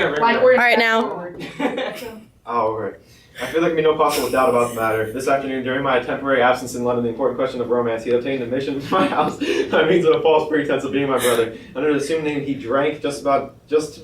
Like we're All right, now. Oh, right. I feel there can be no possible doubt about the matter. This afternoon, during my temporary absence in London, the important question of romance, he had obtained admission to my house by means of a false pretense of being my brother. Under the assumed name, he drank just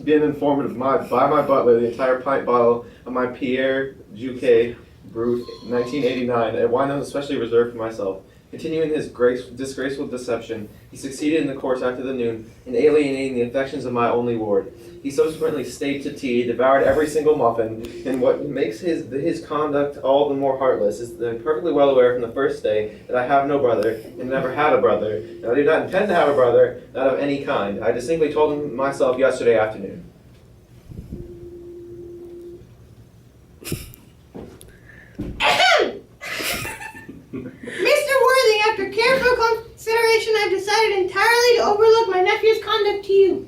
been informed by my butler the entire pint bottle of my Pierre Juquet Brut 1989, a wine that was especially reserved for myself. Continuing his disgraceful deception, he succeeded in the course after the noon in alienating the affections of my only ward. He subsequently stayed to tea, devoured every single muffin, and what makes his conduct all the more heartless is that I'm perfectly well aware from the first day that I have no brother, and never had a brother, and I do not intend to have a brother, not of any kind. I distinctly told him myself yesterday afternoon. Mr. Worthing, after careful consideration, I've decided entirely to overlook my nephew's conduct to you.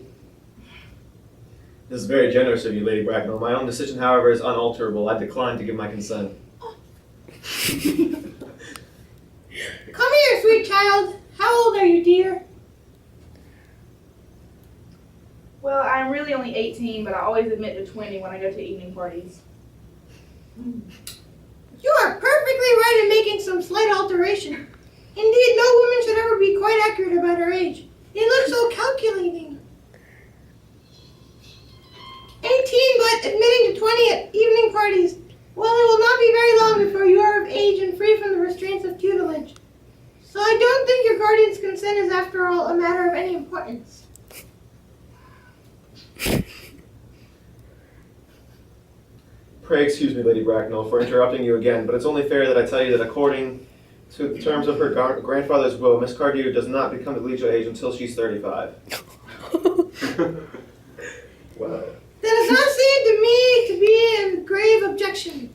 This is very generous of you, Lady Bracknell. My own decision, however, is unalterable. I decline to give my consent. Come here, sweet child. How old are you, dear? Well, I'm really only 18, but I always admit to 20 when I go to evening parties. You are perfectly right in making some slight alteration. Indeed, no woman should ever be quite accurate about her age. You look so calculating. 18, but admitting to 20 at evening parties. Well, it will not be very long before you are of age and free from the restraints of tutelage. So I don't think your guardian's consent is, after all, a matter of any importance. Pray excuse me, Lady Bracknell, for interrupting you again, but it's only fair that I tell you that according to the terms of her grandfather's will, Miss Cardew does not become of legal age until she's 35. Wow. That does not seem to me to be a grave objection.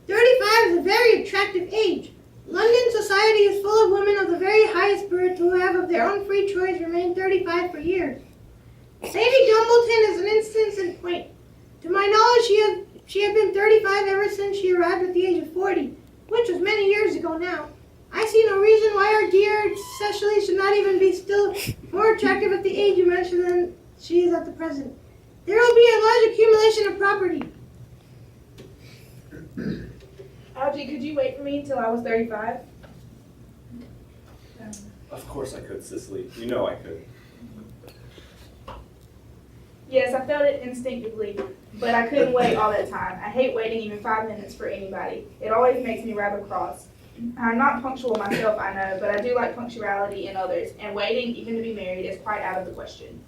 35 is a very attractive age. London society is full of women of the very highest birth who have of their own free choice remained 35 for years. Lady Dumbleton is an instance in point. To my knowledge, she had been 35 ever since she arrived at the age of 40, which was many years ago now. I see no reason why our dear Cecily should not even be still more attractive at the age you mentioned than she is at the present. There will be a large accumulation of property. Algie, could you wait for me until I was 35? Of course I could, Cicely. You know I could. Yes, I felt it instinctively, but I couldn't wait all that time. I hate waiting even 5 minutes for anybody. It always makes me rather cross. I'm not punctual myself, I know, but I do like punctuality in others, and waiting, even to be married, is quite out of the question.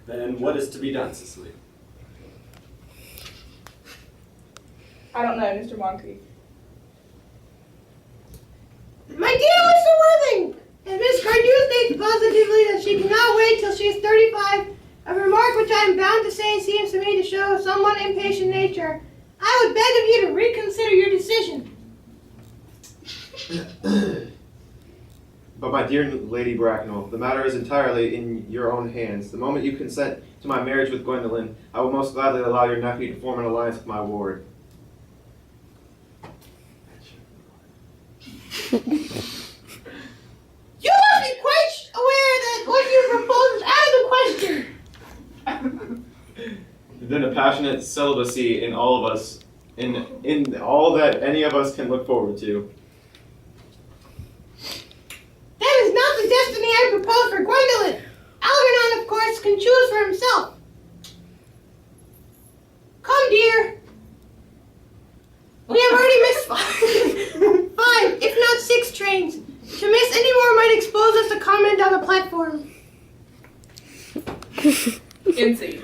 Then what is to be done, Cicely? I don't know, Mr. Moncrief. My dear Mr. Worthing, as Miss Cardew states positively that she cannot wait till she is 35, a remark which I am bound to say seems to me to show a somewhat impatient nature, I would beg of you to reconsider your decision. But my dear Lady Bracknell, the matter is entirely in your own hands. The moment you consent to my marriage with Gwendolen, I will most gladly allow your nephew to form an alliance with my ward. You must be quite aware that what you propose is out of the question. Then a passionate celibacy in all of us, in all that any of us can look forward to. That is not the destiny I propose for Gwendolen. Algernon, of course, can choose for himself. Come, dear. We have already missed 5, if not 6 trains. To miss any more might expose us to comment on the platform. Insane.